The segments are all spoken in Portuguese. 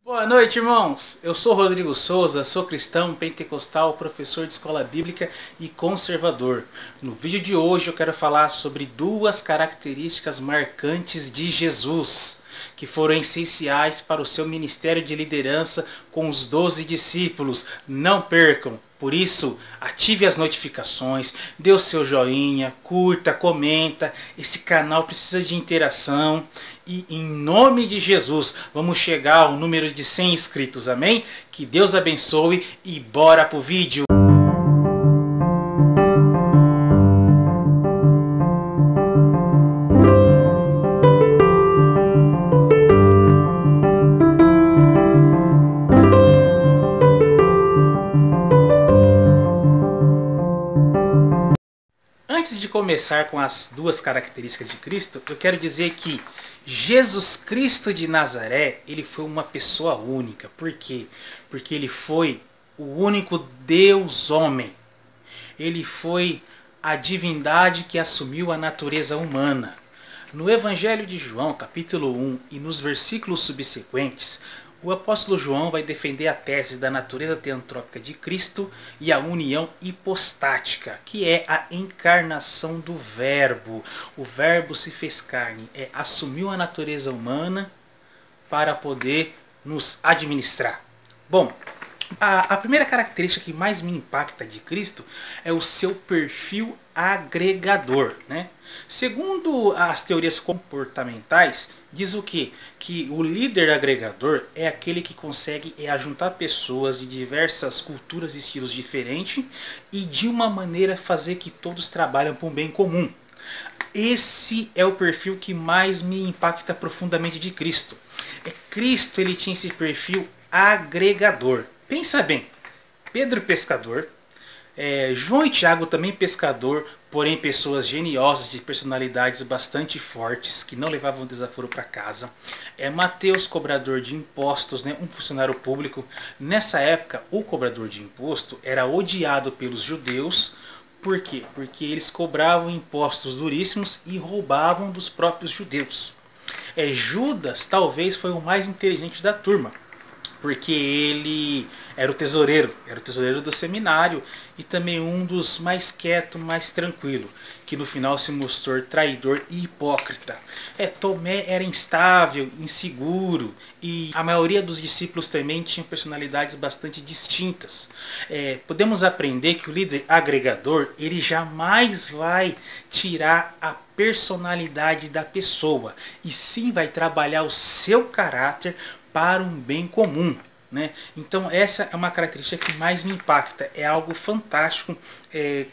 Boa noite, irmãos! Eu sou Rodrigo Souza, sou cristão, pentecostal, professor de escola bíblica e conservador. No vídeo de hoje eu quero falar sobre duas características marcantes de Jesus, que foram essenciais para o seu ministério de liderança com os 12 discípulos. Não percam! Por isso, ative as notificações, dê o seu joinha, curta, comenta. Esse canal precisa de interação. E em nome de Jesus, vamos chegar ao número de 100 inscritos, amém? Que Deus abençoe e bora pro vídeo! Antes de começar com as duas características de Cristo, eu quero dizer que Jesus Cristo de Nazaré, ele foi uma pessoa única. Por quê? Porque ele foi o único Deus homem. Ele foi a divindade que assumiu a natureza humana. No Evangelho de João, capítulo 1, e nos versículos subsequentes, o apóstolo João vai defender a tese da natureza teantrópica de Cristo e a união hipostática, que é a encarnação do Verbo. O Verbo se fez carne, assumiu a natureza humana para poder nos administrar. Bom, a primeira característica que mais me impacta de Cristo é o seu perfil agregador, né? Segundo as teorias comportamentais, diz o quê? Que o líder agregador é aquele que consegue ajuntar pessoas de diversas culturas e estilos diferentes e de uma maneira fazer que todos trabalhem para um bem comum. Esse é o perfil que mais me impacta profundamente de Cristo. Cristo, ele tinha esse perfil agregador. Pensa bem, Pedro pescador, João e Tiago também pescador, porém pessoas geniosas, de personalidades bastante fortes, que não levavam desaforo para casa. Mateus, cobrador de impostos, né, um funcionário público. Nessa época, o cobrador de imposto era odiado pelos judeus. Por quê? Porque eles cobravam impostos duríssimos e roubavam dos próprios judeus. Judas talvez foi o mais inteligente da turma, porque ele era o tesoureiro do seminário e também um dos mais quieto, mais tranquilo, que no final se mostrou traidor e hipócrita. Tomé era instável, inseguro, e a maioria dos discípulos também tinham personalidades bastante distintas. Podemos aprender que o líder agregador, ele jamais vai tirar a personalidade da pessoa, e sim vai trabalhar o seu caráter para um bem comum, né? Então essa é uma característica que mais me impacta, é algo fantástico,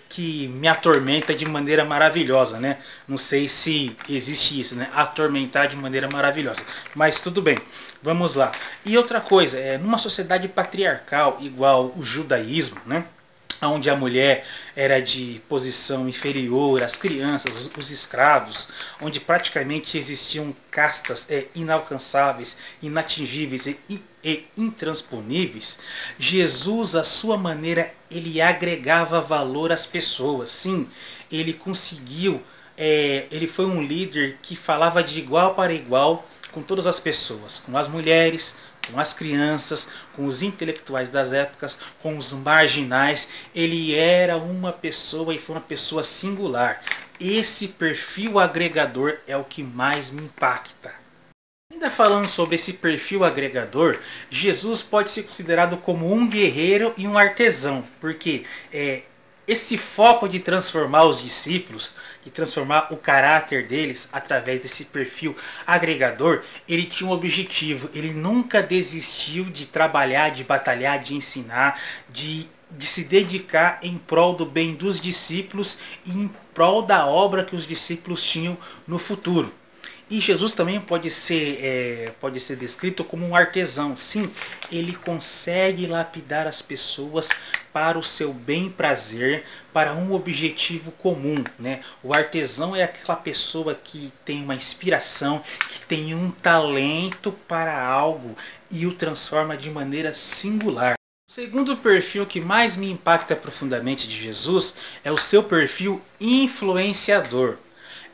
que me atormenta de maneira maravilhosa, né? Não sei se existe isso, né? Atormentar de maneira maravilhosa, mas tudo bem, vamos lá. E outra coisa, numa sociedade patriarcal igual o judaísmo, né, onde a mulher era de posição inferior, as crianças, os escravos, onde praticamente existiam castas inalcançáveis, inatingíveis e intransponíveis, Jesus, à sua maneira, ele agregava valor às pessoas. Sim, ele conseguiu, ele foi um líder que falava de igual para igual com todas as pessoas, com as mulheres, com as crianças, com os intelectuais das épocas, com os marginais. Ele era uma pessoa e foi uma pessoa singular. Esse perfil agregador é o que mais me impacta. Ainda falando sobre esse perfil agregador, Jesus pode ser considerado como um guerreiro e um artesão, porque esse foco de transformar os discípulos, de transformar o caráter deles através desse perfil agregador, ele tinha um objetivo. Ele nunca desistiu de trabalhar, de batalhar, de ensinar, de se dedicar em prol do bem dos discípulos e em prol da obra que os discípulos tinham no futuro. E Jesus também pode ser descrito como um artesão. Sim, ele consegue lapidar as pessoas para o seu bem prazer, para um objetivo comum, né? O artesão é aquela pessoa que tem uma inspiração, que tem um talento para algo e o transforma de maneira singular. O segundo perfil que mais me impacta profundamente de Jesus é o seu perfil influenciador.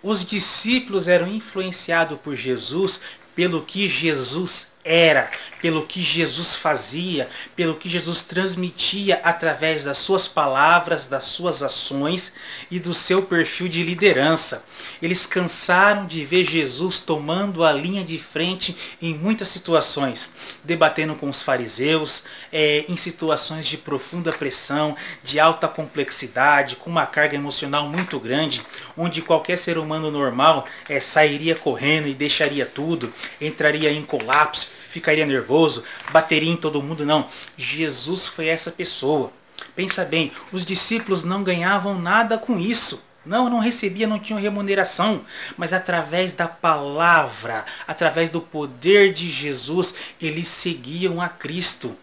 Os discípulos eram influenciados por Jesus pelo que Jesus era, pelo que Jesus fazia, pelo que Jesus transmitia através das suas palavras, das suas ações e do seu perfil de liderança. Eles cansaram de ver Jesus tomando a linha de frente em muitas situações, debatendo com os fariseus, em situações de profunda pressão, de alta complexidade, com uma carga emocional muito grande, onde qualquer ser humano normal sairia correndo e deixaria tudo, entraria em colapso, ficaria nervoso, bateria em todo mundo. Não, Jesus foi essa pessoa. Pensa bem, os discípulos não ganhavam nada com isso. Não recebiam, não tinham remuneração, mas através da palavra, através do poder de Jesus, eles seguiam a Cristo.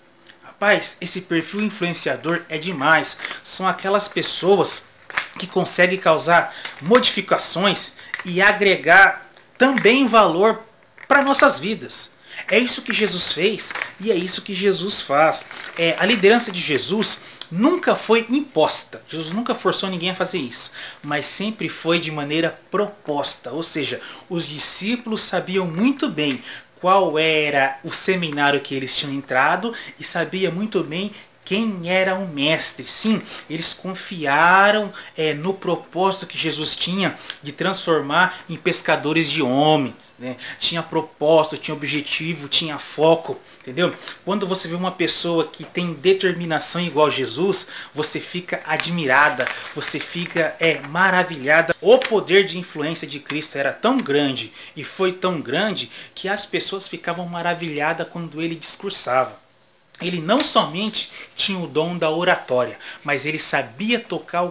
Rapaz, esse perfil influenciador é demais. São aquelas pessoas que conseguem causar modificações e agregar também valor para nossas vidas. É isso que Jesus fez e é isso que Jesus faz. A liderança de Jesus nunca foi imposta. Jesus nunca forçou ninguém a fazer isso, mas sempre foi de maneira proposta. Ou seja, os discípulos sabiam muito bem qual era o seminário que eles tinham entrado e sabia muito bem quem era o mestre. Sim, eles confiaram no propósito que Jesus tinha de transformar em pescadores de homens. Né? Tinha propósito, tinha objetivo, tinha foco. Entendeu? Quando você vê uma pessoa que tem determinação igual a Jesus, você fica admirada, você fica maravilhada. O poder de influência de Cristo era tão grande e foi tão grande que as pessoas ficavam maravilhadas quando ele discursava. Ele não somente tinha o dom da oratória, mas ele sabia tocar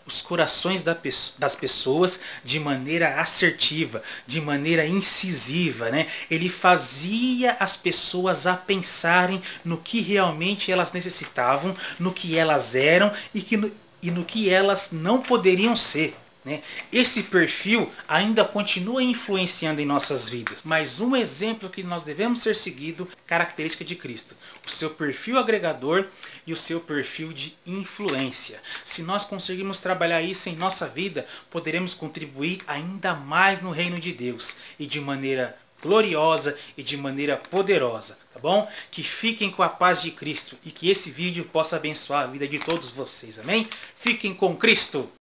os corações das pessoas de maneira assertiva, de maneira incisiva, né? Ele fazia as pessoas a pensarem no que realmente elas necessitavam, no que elas eram e no que elas não poderiam ser. Esse perfil ainda continua influenciando em nossas vidas, mas um exemplo que nós devemos ser seguido, característica de Cristo, o seu perfil agregador e o seu perfil de influência. Se nós conseguirmos trabalhar isso em nossa vida, poderemos contribuir ainda mais no reino de Deus e de maneira gloriosa e de maneira poderosa, tá bom? Que fiquem com a paz de Cristo e que esse vídeo possa abençoar a vida de todos vocês, amém? Fiquem com Cristo!